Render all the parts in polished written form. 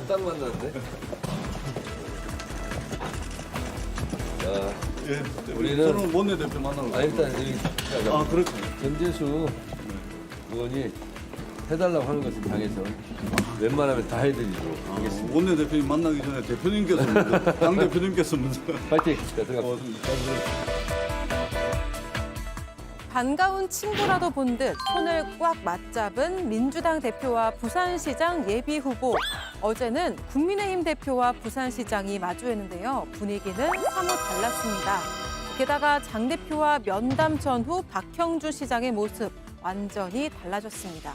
딱 만났네. 자, 예. 우리는- 저는 원내대표 만나러 아, 일단 여기 그렇죠. 전재수 의원이 해달라고 하는 것을 당해서 웬만하면 다 해드리도록 하겠습니다. 원내대표님 만나기 전에 대표님께서 먼저, 당 대표님께서 먼저. 파이팅! 자, 들어갑시다. 반가운 친구라도 본 듯 손을 꽉 맞잡은 민주당 대표와 부산시장 예비 후보. 어제는 국민의힘 대표와 부산시장이 마주했는데요. 분위기는 사뭇 달랐습니다. 게다가 장 대표와 면담 전후 박형주 시장의 모습 완전히 달라졌습니다.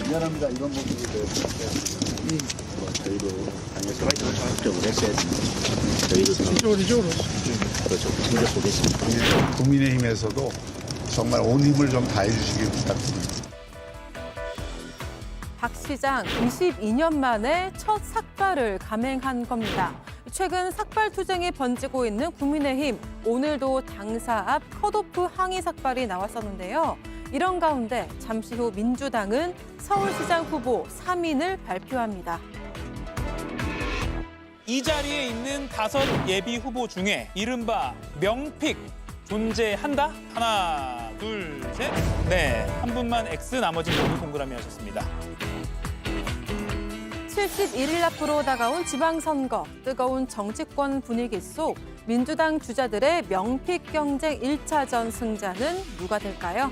미안합니다. 이런 모습이 저희도 당에서 적극적으로 했어야 됩니다. 저희도 이쪽으로 그렇죠. 챙겨보겠습니다. 국민의힘에서도 정말 온 힘을 좀 다해 주시길 부탁드립니다. 박 시장 22년 만에 첫 삭발을 감행한 겁니다. 최근 삭발 투쟁이 번지고 있는 국민의힘, 오늘도 당사 앞 컷오프 항의 삭발이 나왔었는데요. 이런 가운데 잠시 후 민주당은 서울시장 후보 3인을 발표합니다. 이 자리에 있는 5 예비 후보 중에 이른바 명픽 존재한다? 하나, 둘, 셋. 네, 한 분만 X, 나머지 모두 동그라미 하셨습니다. 71일 앞으로 다가온 지방선거, 뜨거운 정치권 분위기 속 민주당 주자들의 명픽 경쟁 1차전 승자는 누가 될까요?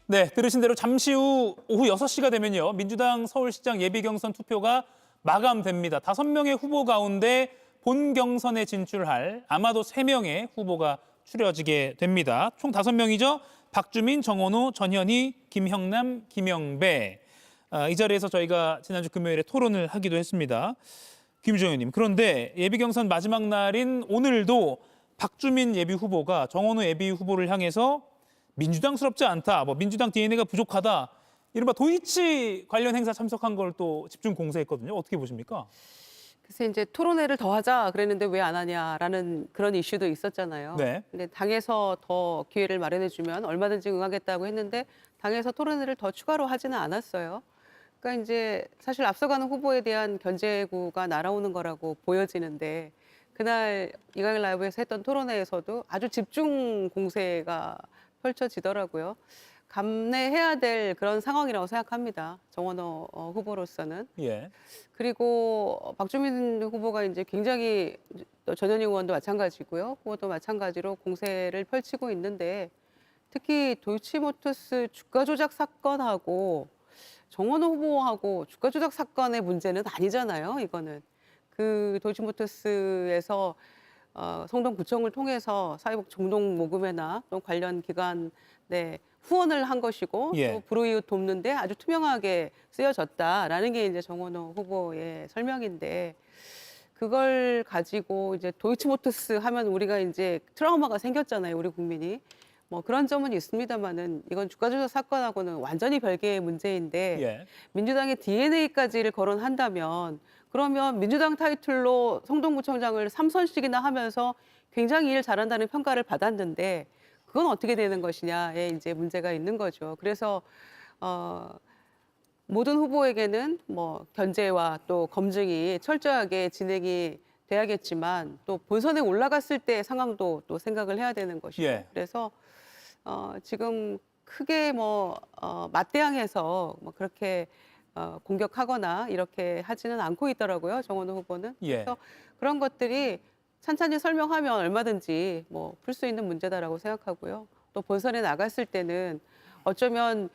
네, 들으신 대로 잠시 후 오후 6시가 되면요. 민주당 서울시장 예비경선 투표가 마감됩니다. 5명의 후보 가운데 본 경선에 진출할 아마도 3명의 후보가 추려지게 됩니다. 총 5명이죠. 박주민, 정원호, 전현희, 김형남, 김영배. 이 자리에서 저희가 지난주 금요일에 토론을 하기도 했습니다. 김주영 의원님, 그런데 예비경선 마지막 날인 오늘도 박주민 예비 후보가 정원호 예비 후보를 향해서 민주당스럽지 않다, 민주당 DNA가 부족하다, 이른바 도이치 관련 행사 참석한 걸 또 집중 공세했거든요. 어떻게 보십니까? 그래서 이제 토론회를 더 하자 그랬는데 왜 안 하냐라는 그런 이슈도 있었잖아요. 네. 근데 당에서 더 기회를 마련해주면 얼마든지 응하겠다고 했는데 당에서 토론회를 더 추가로 하지는 않았어요. 그러니까 이제 사실 앞서가는 후보에 대한 견제구가 날아오는 거라고 보여지는데 그날 이강일 라이브에서 했던 토론회에서도 아주 집중 공세가 펼쳐지더라고요. 감내해야 될 그런 상황이라고 생각합니다. 정원호 후보로서는. 예. 그리고 박주민 후보가 이제 굉장히 또 전현희 의원도 마찬가지고요. 후보도 마찬가지로 공세를 펼치고 있는데 특히 도이치모터스 주가 조작 사건하고 정원호 후보하고 주가 조작 사건의 문제는 아니잖아요. 이거는 그 도이치모터스에서 성동구청을 통해서 사회복 공동 모금회나 또 관련 기관에 후원을 한 것이고 예. 또 불우이웃 돕는데 아주 투명하게 쓰여졌다라는 게 이제 정원호 후보의 설명인데 그걸 가지고 이제 도이치모터스 하면 우리가 이제 트라우마가 생겼잖아요, 우리 국민이. 뭐 그런 점은 있습니다만은 이건 주가 조작 사건하고는 완전히 별개의 문제인데 예. 민주당의 DNA까지를 거론한다면 그러면 민주당 타이틀로 성동구청장을 3선씩이나 하면서 굉장히 일 잘한다는 평가를 받았는데 그건 어떻게 되는 것이냐에 이제 문제가 있는 거죠. 그래서 모든 후보에게는 뭐 견제와 또 검증이 철저하게 진행이 돼야겠지만 또 본선에 올라갔을 때 상황도 또 생각을 해야 되는 것이죠. 예. 그래서 지금 크게 맞대항해서 그렇게 공격하거나 이렇게 하지는 않고 있더라고요. 정원호 후보는. 예. 그래서 그런 것들이 찬찬히 설명하면 얼마든지 풀 수 있는 문제다라고 생각하고요. 또 본선에 나갔을 때는 어쩌면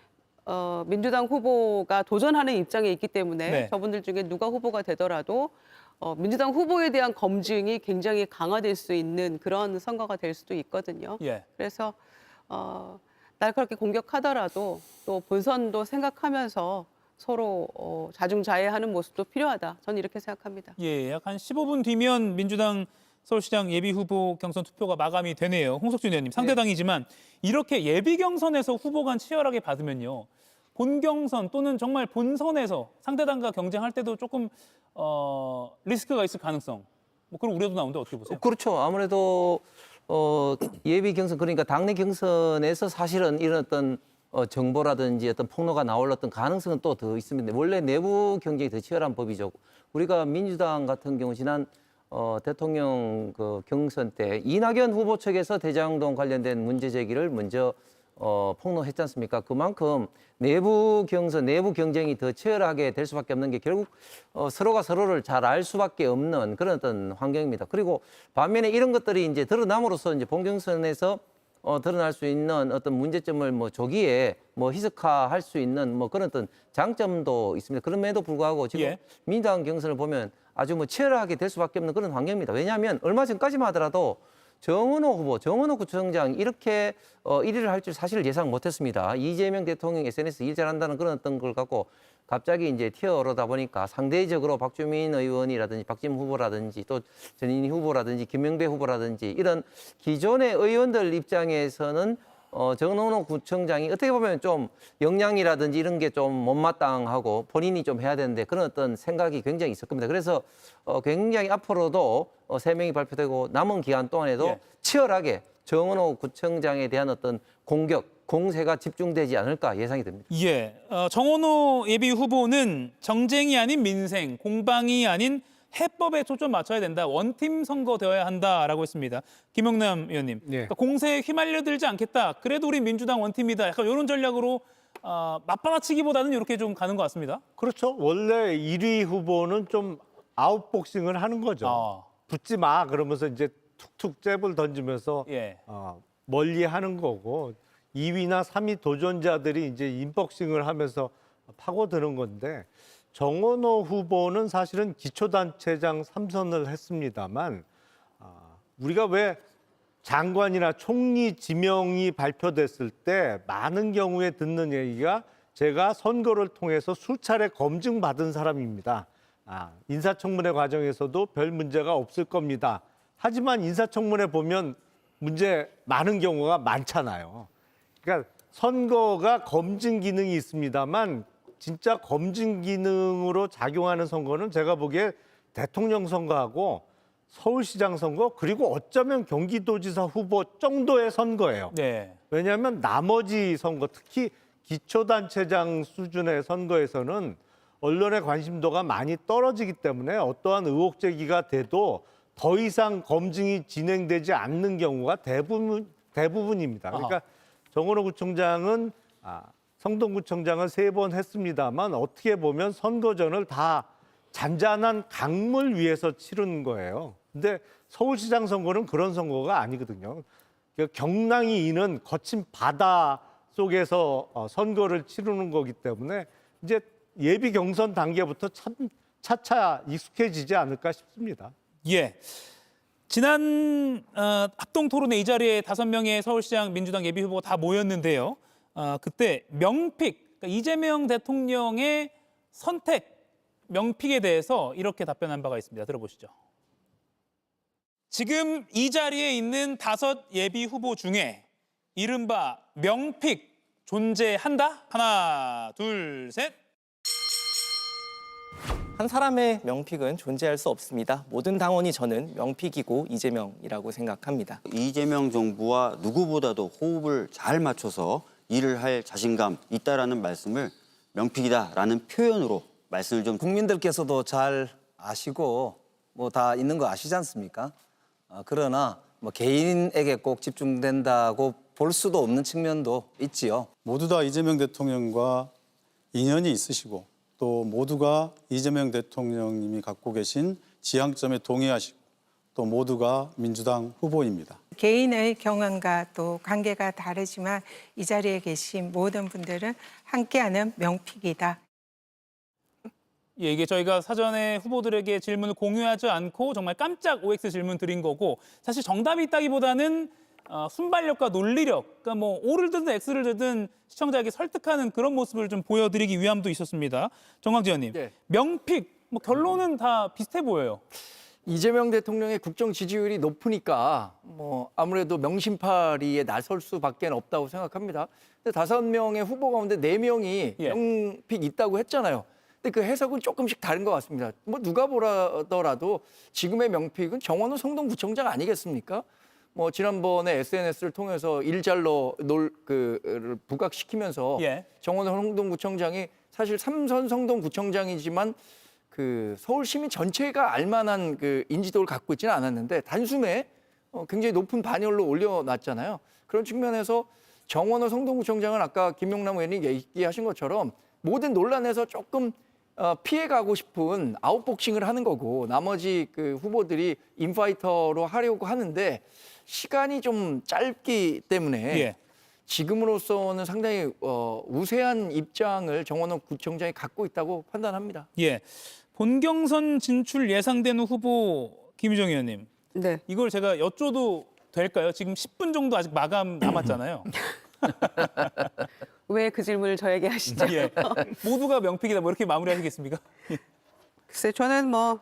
민주당 후보가 도전하는 입장에 있기 때문에 네. 저분들 중에 누가 후보가 되더라도 민주당 후보에 대한 검증이 굉장히 강화될 수 있는 그런 선거가 될 수도 있거든요. 예. 그래서 날카롭게 공격하더라도 또 본선도 생각하면서 서로 자중자애하는 모습도 필요하다. 저는 이렇게 생각합니다. 예, 약 한 15분 뒤면 민주당 서울시장 예비후보 경선 투표가 마감이 되네요. 홍석준 의원님, 상대당이지만 이렇게 예비경선에서 후보 간 치열하게 받으면요. 본경선 또는 정말 본선에서 상대당과 경쟁할 때도 조금 리스크가 있을 가능성, 그런 우려도 나오는데 어떻게 보세요? 그렇죠. 아무래도 예비 경선, 그러니까 당내 경선에서 사실은 이런 어떤 정보라든지 어떤 폭로가 나올 어떤 가능성은 또 더 있습니다. 원래 내부 경쟁이 더 치열한 법이죠. 우리가 민주당 같은 경우 지난 대통령 그 경선 때 이낙연 후보 측에서 대장동 관련된 문제 제기를 먼저 폭로했지 않습니까? 그만큼 내부 경쟁이 더 치열하게 될 수밖에 없는 게 결국 서로가 서로를 잘 알 수밖에 없는 그런 어떤 환경입니다. 그리고 반면에 이런 것들이 이제 드러남으로써 이제 본경선에서 드러날 수 있는 어떤 문제점을 뭐 조기에 뭐 희석화할 수 있는 뭐 그런 어떤 장점도 있습니다. 그럼에도 불구하고 지금 예. 민주당 경선을 보면 아주 뭐 치열하게 될 수밖에 없는 그런 환경입니다. 왜냐하면 얼마 전까지만 하더라도 정은호 후보, 정은호 구청장 이렇게 1위를 할 줄 사실 예상 못했습니다. 이재명 대통령 SNS 일 잘한다는 그런 어떤 걸 갖고 갑자기 이제 튀어오르다 보니까 상대적으로 박주민 의원이라든지 박지원 후보라든지 또 전인희 후보라든지 김명배 후보라든지 이런 기존의 의원들 입장에서는 정은호 구청장이 어떻게 보면 좀 역량이라든지 이런 게 좀 못마땅하고 본인이 좀 해야 되는데 그런 어떤 생각이 굉장히 있을 겁니다. 그래서 굉장히 앞으로도 3명이 발표되고 남은 기간 동안에도 예. 치열하게 정은호 구청장에 대한 어떤 공세가 집중되지 않을까 예상이 됩니다. 예, 정원호 예비 후보는 정쟁이 아닌 민생, 공방이 아닌 해법에 초점 맞춰야 된다. 원팀 선거 되어야 한다라고 했습니다. 김영남 의원님, 그러니까 공세에 휘말려들지 않겠다. 그래도 우리 민주당 원팀이다. 약간 이런 전략으로 맞받아치기보다는 이렇게 좀 가는 것 같습니다. 그렇죠. 원래 1위 후보는 좀 아웃복싱을 하는 거죠. 붙지 마 그러면서 이제 툭툭 잽을 던지면서 예. 멀리 하는 거고 2위나 3위 도전자들이 이제 인복싱을 하면서 파고드는 건데 정원호 후보는 사실은 기초단체장 3선을 했습니다만 우리가 왜 장관이나 총리 지명이 발표됐을 때 많은 경우에 듣는 얘기가 제가 선거를 통해서 수차례 검증받은 사람입니다. 인사청문회 과정에서도 별 문제가 없을 겁니다. 하지만 인사청문회 보면 문제 많은 경우가 많잖아요. 그러니까 선거가 검증 기능이 있습니다만 진짜 검증 기능으로 작용하는 선거는 제가 보기에 대통령 선거하고 서울시장 선거 그리고 어쩌면 경기도지사 후보 정도의 선거예요. 네. 왜냐하면 나머지 선거 특히 기초단체장 수준의 선거에서는 언론의 관심도가 많이 떨어지기 때문에 어떠한 의혹 제기가 돼도 더 이상 검증이 진행되지 않는 경우가 대부분입니다. 그러니까 정원호 구청장은 성동구청장은 3번 했습니다만 어떻게 보면 선거전을 다 잔잔한 강물 위에서 치른 거예요. 근데 서울시장 선거는 그런 선거가 아니거든요. 경랑이 이는 거친 바다 속에서 선거를 치르는 거기 때문에 이제 예비 경선 단계부터 차차 익숙해지지 않을까 싶습니다. 예. 지난 합동 토론회 이 자리에 5명의 서울시장 민주당 예비 후보가 다 모였는데요. 그때 명픽, 그러니까 이재명 대통령의 선택, 명픽에 대해서 이렇게 답변한 바가 있습니다. 들어보시죠. 지금 이 자리에 있는 5 예비 후보 중에 이른바 명픽 존재한다? 하나, 둘, 셋. 한 사람의 명픽은 존재할 수 없습니다. 모든 당원이 저는 명픽이고 이재명이라고 생각합니다. 이재명 정부와 누구보다도 호흡을 잘 맞춰서 일을 할 자신감 있다라는 말씀을 명픽이다라는 표현으로 말씀을 좀 국민들께서도 잘 아시고 뭐 다 있는 거 아시지 않습니까? 그러나 뭐 개인에게 꼭 집중된다고 볼 수도 없는 측면도 있지요. 모두 다 이재명 대통령과 인연이 있으시고 또 모두가 이재명 대통령님이 갖고 계신 지향점에 동의하시고 또 모두가 민주당 후보입니다. 개인의 경험과 또 관계가 다르지만 이 자리에 계신 모든 분들은 함께하는 명픽이다. 예, 이게 저희가 사전에 후보들에게 질문을 공유하지 않고 정말 깜짝 OX 질문 드린 거고 사실 정답이 있다기보다는 순발력과 논리력, 그러니까 뭐 O를 드든 X를 드든 시청자에게 설득하는 그런 모습을 좀 보여드리기 위함도 있었습니다. 정광재 의원님, 네. 명픽, 뭐 결론은 다 비슷해 보여요. 이재명 대통령의 국정 지지율이 높으니까 뭐 아무래도 명심파리에 나설 수밖에 없다고 생각합니다. 근데 5명의 후보 가운데 4명이 명픽 있다고 했잖아요. 근데 그 해석은 조금씩 다른 것 같습니다. 뭐 누가 보더라도 지금의 명픽은 정원호 성동구청장 아니겠습니까? 뭐 지난번에 SNS를 통해서 일잘로 부각시키면서 예. 정원호 성동구청장이 사실 삼선 성동구청장이지만 그 서울 시민 전체가 알만한 그 인지도를 갖고 있지는 않았는데 단숨에 굉장히 높은 반열로 올려놨잖아요. 그런 측면에서 정원호 성동구청장은 아까 김용남 의원이 얘기하신 것처럼 모든 논란에서 조금 피해가고 싶은 아웃복싱을 하는 거고 나머지 그 후보들이 인파이터로 하려고 하는데 시간이 좀 짧기 때문에 예. 지금으로서는 상당히 우세한 입장을 정원호 구청장이 갖고 있다고 판단합니다. 예. 본경선 진출 예상되는 후보 김유정 의원님. 네. 이걸 제가 여쭤도 될까요? 지금 10분 정도 아직 마감 남았잖아요. 왜 그 질문을 저에게 하시죠? 예. 모두가 명픽이다. 뭐 이렇게 마무리하시겠습니까? 글쎄, 저는 뭐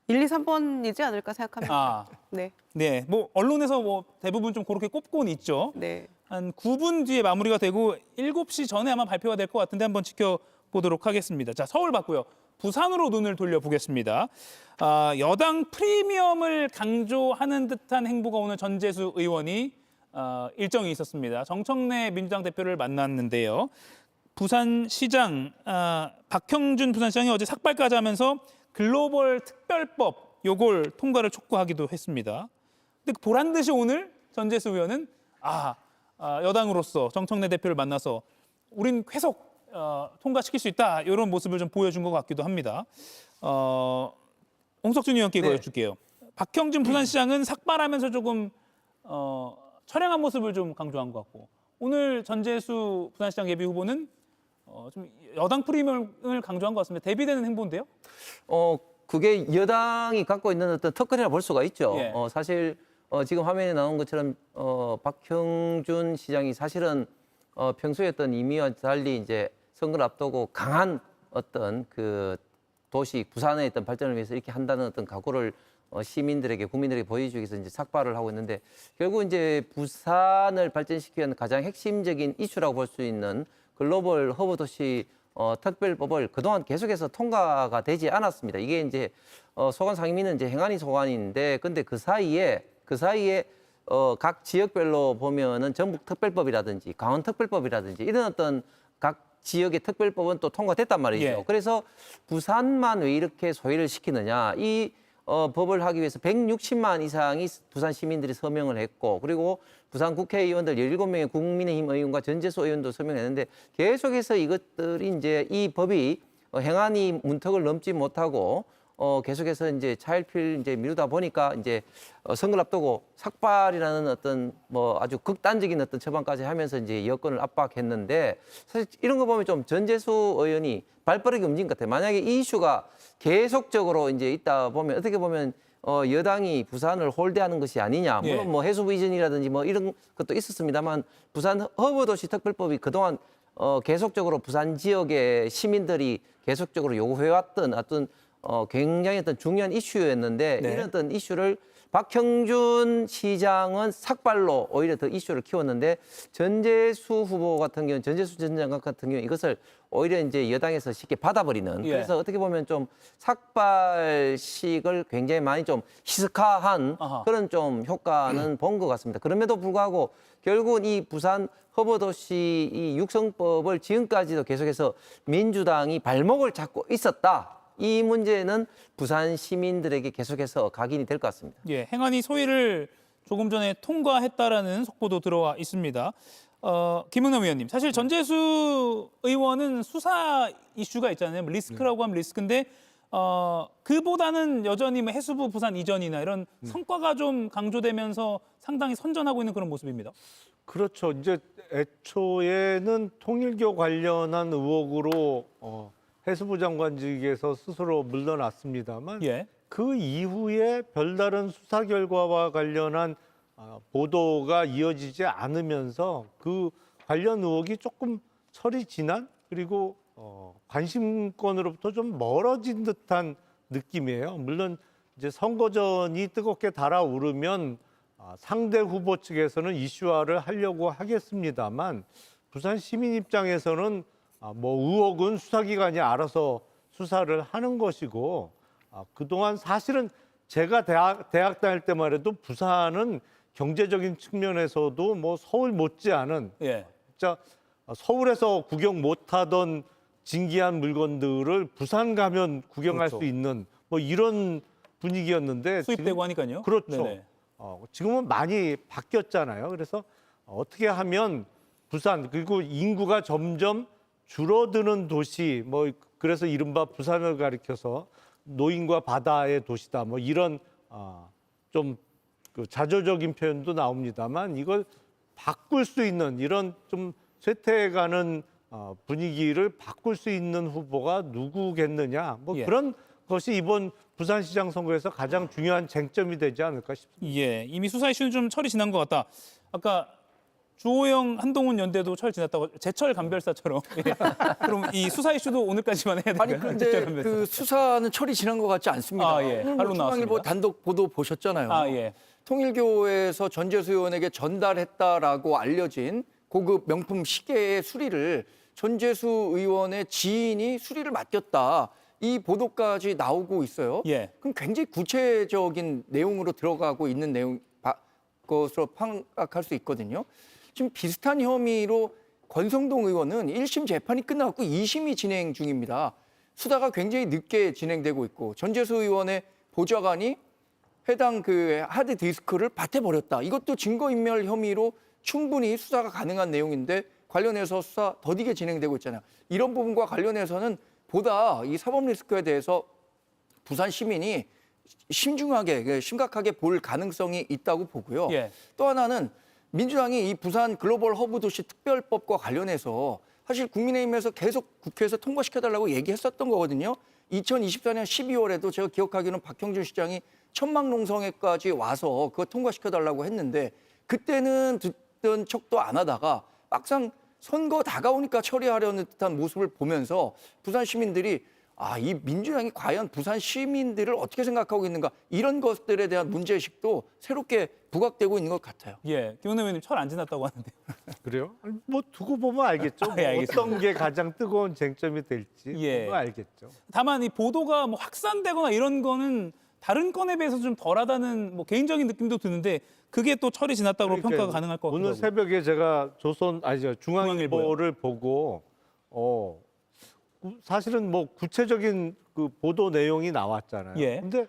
1, 2, 3번이지 않을까 생각합니다. 아, 네. 네. 뭐 언론에서 뭐 대부분 좀 그렇게 꼽고는 있죠. 네. 한 9분 뒤에 마무리가 되고 7시 전에 아마 발표가 될 것 같은데 한번 지켜보도록 하겠습니다. 자, 서울 봤고요. 부산으로 눈을 돌려보겠습니다. 여당 프리미엄을 강조하는 듯한 행보가 오늘 전재수 의원이 일정이 있었습니다. 정청래 민주당 대표를 만났는데요. 부산시장 박형준 부산시장이 어제 삭발까지 하면서 글로벌 특별법 요걸 통과를 촉구하기도 했습니다. 근데 보란 듯이 오늘 전재수 의원은 여당으로서 정청래 대표를 만나서 우린 계속 통과시킬 수 있다 이런 모습을 좀 보여준 것 같기도 합니다. 홍석준 의원께 이거 여쭐게요. 박형준 부산시장은 삭발하면서 조금 처량한 모습을 좀 강조한 것 같고 오늘 전재수 부산시장 예비 후보는 좀 여당 프리미엄을 강조한 것 같습니다. 대비되는 행보인데요? 그게 여당이 갖고 있는 어떤 특권이라 볼 수가 있죠. 예. 사실 지금 화면에 나온 것처럼 박형준 시장이 사실은 평소에 어떤 이미와 달리 이제 선거를 앞두고 강한 어떤 그 도시 부산의 어떤 발전을 위해서 이렇게 한다는 어떤 각오를 시민들에게 국민들에게 보여주기 위해서 이제 삭발을 하고 있는데 결국 이제 부산을 발전시키기 위한 가장 핵심적인 이슈라고 볼 수 있는 글로벌 허브 도시 특별법을 그동안 계속해서 통과가 되지 않았습니다. 이게 이제 소관 상임위는 이제 행안위 소관인데 근데 그 사이에 각 지역별로 보면은 전북 특별법이라든지 강원 특별법이라든지 이런 어떤 각 지역의 특별법은 또 통과됐단 말이죠. 예. 그래서 부산만 왜 이렇게 소외를 시키느냐 이 법을 하기 위해서 160만 이상이 부산 시민들이 서명을 했고 그리고 부산 국회의원들 17명의 국민의힘 의원과 전재수 의원도 서명했는데 계속해서 이것들이 이제 이 법이 행안위 문턱을 넘지 못하고 계속해서 이제 차일피일 이제 미루다 보니까 이제 선거를 앞두고 삭발이라는 어떤 뭐 아주 극단적인 어떤 처방까지 하면서 이제 여권을 압박했는데 사실 이런 거 보면 좀 전재수 의원이 발빠르게 움직인 것 같아요. 만약에 이 이슈가 계속적으로 이제 있다 보면 어떻게 보면 여당이 부산을 홀대하는 것이 아니냐. 물론 예. 뭐 해수부 이전이라든지 뭐 이런 것도 있었습니다만 부산 허브도시 특별법이 그동안 계속적으로 부산 지역의 시민들이 계속적으로 요구해왔던 어떤 굉장히 어떤 중요한 이슈였는데 네. 이런 어떤 이슈를 박형준 시장은 삭발로 오히려 더 이슈를 키웠는데 전재수 후보 같은 경우는 전재수 전 장관 같은 경우 이것을 오히려 이제 여당에서 쉽게 받아버리는 예. 그래서 어떻게 보면 좀 삭발식을 굉장히 많이 좀 희석화한 아하. 그런 좀 효과는 본 것 같습니다. 그럼에도 불구하고 결국은 이 부산 허브도시 이 육성법을 지금까지도 계속해서 민주당이 발목을 잡고 있었다. 이 문제는 부산 시민들에게 계속해서 각인이 될 것 같습니다. 예, 행안위 소위를 조금 전에 통과했다라는 속보도 들어와 있습니다. 김은남 의원님, 사실 전재수 의원은 수사 이슈가 있잖아요. 리스크라고 하면 리스크인데 그보다는 여전히 뭐 해수부 부산 이전이나 이런 성과가 좀 강조되면서 상당히 선전하고 있는 그런 모습입니다. 그렇죠. 이제 애초에는 통일교 관련한 의혹으로 해수부 장관직에서 스스로 물러났습니다만 예. 그 이후에 별다른 수사 결과와 관련한 보도가 이어지지 않으면서 그 관련 의혹이 조금 철이 지난 그리고 관심권으로부터 좀 멀어진 듯한 느낌이에요. 물론 이제 선거전이 뜨겁게 달아오르면 상대 후보 측에서는 이슈화를 하려고 하겠습니다만 부산 시민 입장에서는 뭐 의혹은 수사기관이 알아서 수사를 하는 것이고 그동안 사실은 제가 대학 다닐 때만 해도 부산은 경제적인 측면에서도 뭐 서울 못지않은 예. 진짜 서울에서 구경 못하던 진기한 물건들을 부산 가면 구경할 그렇죠. 수 있는 뭐 이런 분위기였는데 수입되고 하니까요. 그렇죠. 네네. 지금은 많이 바뀌었잖아요. 그래서 어떻게 하면 부산 그리고 인구가 점점 줄어드는 도시 뭐 그래서 이른바 부산을 가리켜서 노인과 바다의 도시다 뭐 이런 좀 그 자조적인 표현도 나옵니다만 이걸 바꿀 수 있는 이런 좀 쇠퇴해가는 분위기를 바꿀 수 있는 후보가 누구겠느냐 뭐 예. 그런 것이 이번 부산시장 선거에서 가장 중요한 쟁점이 되지 않을까 싶습니다. 예, 이미 수사 이슈는 좀 철이 지난 것 같다. 아까 주호영 한동훈 연대도 철 지났다고 제철 감별사처럼. 예. 그럼 이 수사 이슈도 오늘까지만 해야 될까요? 아니 그런데 그 수사는 처리 지난 것 같지 않습니다. 아, 예. 오늘 반론 중앙일보 나왔습니다. 단독 보도 보셨잖아요. 아, 예. 통일교에서 전재수 의원에게 전달했다라고 알려진 고급 명품 시계의 수리를 전재수 의원의 지인이 수리를 맡겼다. 이 보도까지 나오고 있어요. 예. 그럼 굉장히 구체적인 내용으로 들어가고 있는 내용 것으로 파악할 수 있거든요. 지금 비슷한 혐의로 권성동 의원은 1심 재판이 끝나고 2심이 진행 중입니다. 수사가 굉장히 늦게 진행되고 있고 전재수 의원의 보좌관이 해당 그 하드 디스크를 밭에 버렸다. 이것도 증거인멸 혐의로 충분히 수사가 가능한 내용인데 관련해서 수사 더디게 진행되고 있잖아요. 이런 부분과 관련해서는 보다 이 사법 리스크에 대해서 부산 시민이 심중하게 심각하게 볼 가능성이 있다고 보고요. 예. 또 하나는 민주당이 이 부산 글로벌 허브 도시 특별법과 관련해서 사실 국민의힘에서 계속 국회에서 통과시켜달라고 얘기했었던 거거든요. 2024년 12월에도 제가 기억하기로는 박형준 시장이 천막농성에까지 와서 그거 통과시켜달라고 했는데 그때는 듣던 척도 안 하다가 막상 선거 다가오니까 처리하려는 듯한 모습을 보면서 부산 시민들이 이 민주당이 과연 부산 시민들을 어떻게 생각하고 있는가 이런 것들에 대한 문제의식도 새롭게 부각되고 있는 것 같아요. 예, 김은혜 의원님 철 안 지났다고 하는데. 그래요? 뭐 두고 보면 알겠죠. 예, 알겠습니다. 어떤 게 가장 뜨거운 쟁점이 될지 예. 보면 알겠죠. 다만 이 보도가 뭐 확산되거나 이런 거는 다른 건에 비해서 좀 덜하다는 뭐 개인적인 느낌도 드는데 그게 또 철이 지났다고 그러니까 평가가 가능할 것 같기도 오늘 하고. 새벽에 제가 중앙일보를 보고 사실은 뭐 구체적인 그 보도 내용이 나왔잖아요. 예. 근데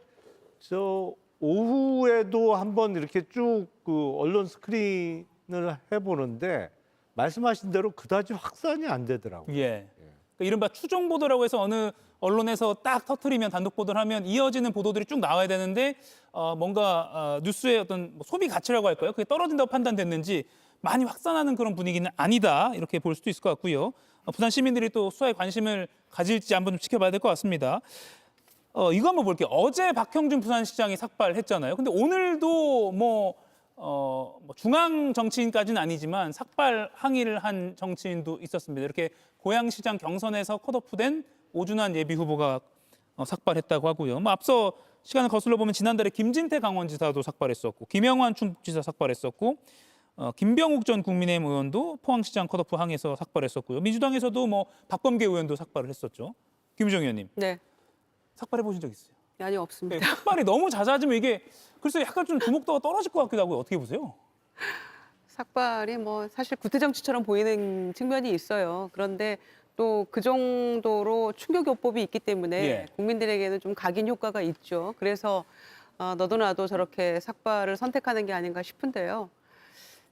저 오후에도 한번 이렇게 쭉 그 언론 스크린을 해보는데 말씀하신 대로 그다지 확산이 안 되더라고요. 예. 그러니까 이른바 추종 보도라고 해서 어느 언론에서 딱 터트리면 단독 보도를 하면 이어지는 보도들이 쭉 나와야 되는데 뭔가 뉴스의 어떤 뭐 소비 가치라고 할까요? 그게 떨어진다고 판단됐는지 많이 확산하는 그런 분위기는 아니다 이렇게 볼 수도 있을 것 같고요. 부산 시민들이 또 수사에 관심을 가질지 한번 좀 지켜봐야 될 것 같습니다. 이거 한번 볼게요. 어제 박형준 부산시장이 삭발했잖아요. 근데 오늘도 뭐 중앙 정치인까지는 아니지만 삭발 항의를 한 정치인도 있었습니다. 이렇게 고양시장 경선에서 컷오프된 오준환 예비 후보가 삭발했다고 하고요. 뭐 앞서 시간을 거슬러 보면 지난달에 김진태 강원지사도 삭발했었고 김영환 충북지사 삭발했었고 김병욱 전 국민의힘 의원도 포항시장 컷오프 항에서 삭발했었고요. 민주당에서도 뭐 박범계 의원도 삭발을 했었죠. 김유정 의원님. 네. 삭발해 보신 적 있어요? 아니 없습니다. 네, 삭발이 너무 잦아지면 이게 글쎄 약간 좀 주목도가 떨어질 것 같기도 하고 어떻게 보세요? 삭발이 뭐 사실 구태 정치처럼 보이는 측면이 있어요. 그런데 또 그 정도로 충격요법이 있기 때문에 예. 국민들에게는 좀 각인 효과가 있죠. 그래서 너도 나도 저렇게 삭발을 선택하는 게 아닌가 싶은데요.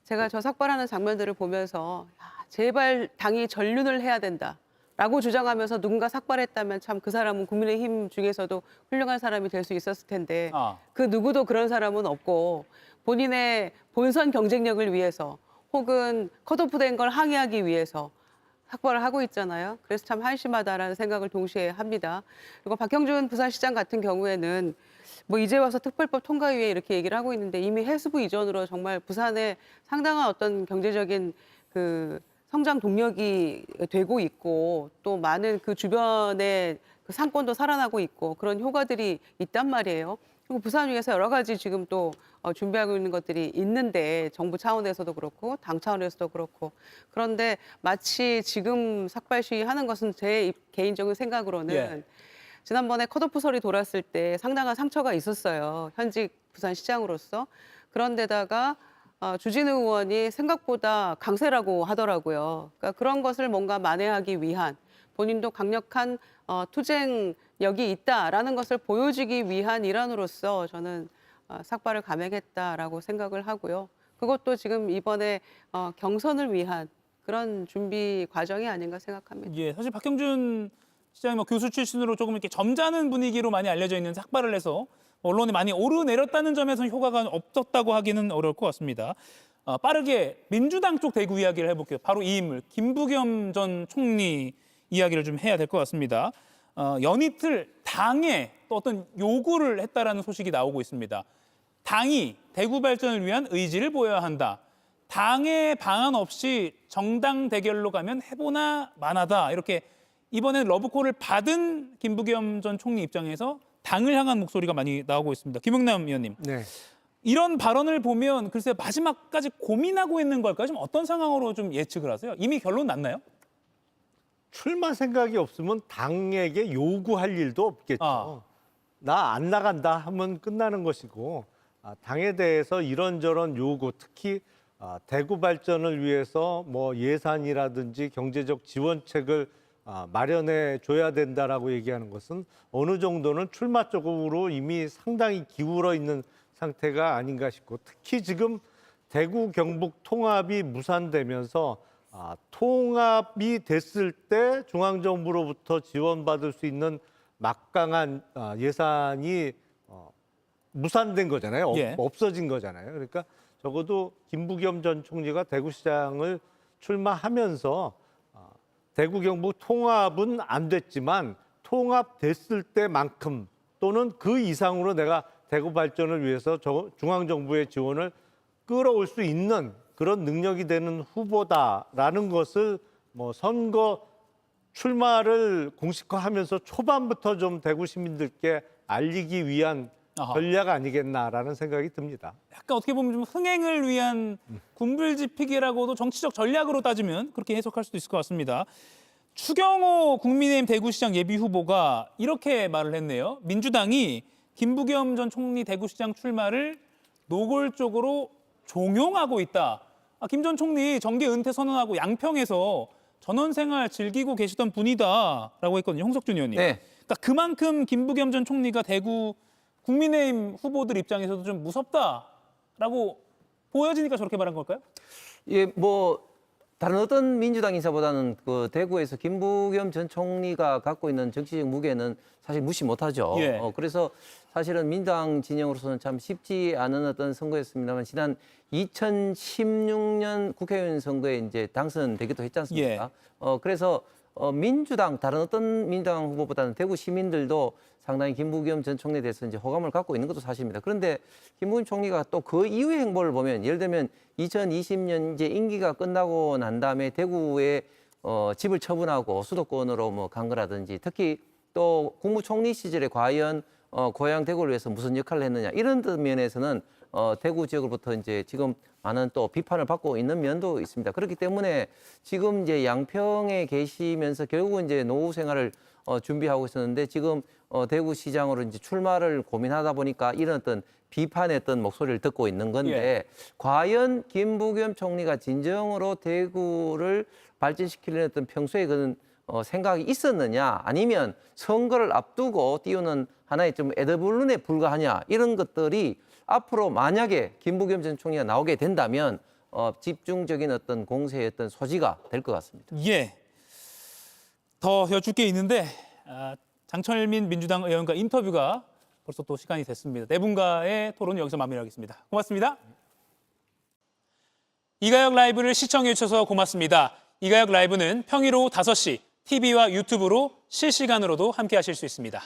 제가 저 삭발하는 장면들을 보면서 제발 당이 전륜을 해야 된다라고 주장하면서 누군가 삭발했다면 참 그 사람은 국민의힘 중에서도 훌륭한 사람이 될 수 있었을 텐데 그 누구도 그런 사람은 없고 본인의 본선 경쟁력을 위해서 혹은 컷오프된 걸 항의하기 위해서 삭발을 하고 있잖아요. 그래서 참 한심하다라는 생각을 동시에 합니다. 그리고 박형준 부산시장 같은 경우에는 뭐 이제 와서 특별법 통과위에 이렇게 얘기를 하고 있는데 이미 해수부 이전으로 정말 부산에 상당한 어떤 경제적인 그 성장 동력이 되고 있고 또 많은 그 주변의 그 상권도 살아나고 있고 그런 효과들이 있단 말이에요. 그리고 부산 위에서 여러 가지 지금 또 준비하고 있는 것들이 있는데 정부 차원에서도 그렇고 당 차원에서도 그렇고 그런데 마치 지금 삭발 시위하는 것은 제 개인적인 생각으로는 지난번에 컷오프설이 돌았을 때 상당한 상처가 있었어요. 현직 부산시장으로서. 그런데다가 주진우 의원이 생각보다 강세라고 하더라고요. 그러니까 그런 것을 뭔가 만회하기 위한 본인도 강력한 투쟁력이 있다라는 것을 보여주기 위한 일환으로서 저는 삭발을 감행했다라고 생각을 하고요. 그것도 지금 이번에 경선을 위한 그런 준비 과정이 아닌가 생각합니다. 예, 사실 박형준 시장이 교수 출신으로 조금 이렇게 점잖은 분위기로 많이 알려져 있는 삭발을 해서 언론에 많이 오르내렸다는 점에서는 효과가 없었다고 하기는 어려울 것 같습니다. 빠르게 민주당 쪽 대구 이야기를 해볼게요. 바로 이 인물, 김부겸 전 총리 이야기를 좀 해야 될 것 같습니다. 연이틀 당에 또 어떤 요구를 했다라는 소식이 나오고 있습니다. 당이 대구 발전을 위한 의지를 보여야 한다. 당의 방안 없이 정당 대결로 가면 해보나 마나다. 이렇게 이번엔 러브콜을 받은 김부겸 전 총리 입장에서 당을 향한 목소리가 많이 나오고 있습니다. 김용남 의원님. 네. 이런 발언을 보면 글쎄 마지막까지 고민하고 있는 걸까요? 좀 어떤 상황으로 좀 예측을 하세요? 이미 결론 났나요? 출마 생각이 없으면 당에게 요구할 일도 없겠죠. 나 안 나간다 하면 끝나는 것이고 당에 대해서 이런저런 요구, 특히 대구 발전을 위해서 뭐 예산이라든지 경제적 지원책을 마련해 줘야 된다라고 얘기하는 것은 어느 정도는 출마 쪽으로 이미 상당히 기울어 있는 상태가 아닌가 싶고, 특히 지금 대구 경북 통합이 무산되면서 통합이 됐을 때 중앙정부로부터 지원받을 수 있는 막강한 예산이 무산된 거잖아요. 예. 없어진 거잖아요. 그러니까 적어도 김부겸 전 총리가 대구시장을 출마하면서 대구 경북 통합은 안 됐지만 통합됐을 때만큼 또는 그 이상으로 내가 대구 발전을 위해서 중앙정부의 지원을 끌어올 수 있는 그런 능력이 되는 후보다라는 것을 뭐 선거 출마를 공식화하면서 초반부터 좀 대구 시민들께 알리기 위한 전략 아니겠나라는 생각이 듭니다. 약간 어떻게 보면 좀 흥행을 위한 군불지피기라고도 정치적 전략으로 따지면 그렇게 해석할 수도 있을 것 같습니다. 추경호 국민의힘 대구시장 예비후보가 이렇게 말을 했네요. 민주당이 김부겸 전 총리 대구시장 출마를 노골적으로 종용하고 있다. 김 전 총리 정계 은퇴 선언하고 양평에서 전원생활 즐기고 계시던 분이다라고 했거든요. 홍석준 의원님. 네. 그러니까 그만큼 김부겸 전 총리가 대구 국민의힘 후보들 입장에서도 좀 무섭다라고 보여지니까 저렇게 말한 걸까요? 예, 뭐 다른 어떤 민주당 인사보다는 그 대구에서 김부겸 전 총리가 갖고 있는 정치적 무게는 사실 무시 못하죠. 예. 그래서 사실은 민주당 진영으로서는 참 쉽지 않은 어떤 선거였습니다만 지난 2016년 국회의원 선거에 이제 당선되기도 했지 않습니까? 예. 그래서 민주당 다른 어떤 민주당 후보보다는 대구 시민들도 상당히 김부겸 전 총리에 대해서 이제 호감을 갖고 있는 것도 사실입니다. 그런데 김부겸 총리가 또 그 이후의 행보를 보면 예를 들면 2020년 이제 임기가 끝나고 난 다음에 대구에 집을 처분하고 수도권으로 뭐 간 거라든지 특히 또 국무총리 시절에 과연 고향 대구를 위해서 무슨 역할을 했느냐 이런 면에서는 대구 지역으로부터 이제 지금 많은 또 비판을 받고 있는 면도 있습니다. 그렇기 때문에 지금 이제 양평에 계시면서 결국은 이제 노후 생활을 준비하고 있었는데 지금 대구시장으로 이제 출마를 고민하다 보니까 이런 어떤 비판의 어떤 목소리를 듣고 있는 건데 예. 과연 김부겸 총리가 진정으로 대구를 발전시키려는 어떤 평소에 그런 생각이 있었느냐 아니면 선거를 앞두고 띄우는 하나의 좀 에드블룬에 불과하냐 이런 것들이 앞으로 만약에 김부겸 전 총리가 나오게 된다면 집중적인 어떤 공세의 어떤 소지가 될 것 같습니다. 예. 더 여쭐 게 있는데 장철민 민주당 의원과 인터뷰가 벌써 또 시간이 됐습니다. 네 분과의 토론 여기서 마무리하겠습니다. 고맙습니다. 이가혁 라이브를 시청해 주셔서 고맙습니다. 이가혁 라이브는 평일 오후 5시 TV와 유튜브로 실시간으로도 함께 하실 수 있습니다.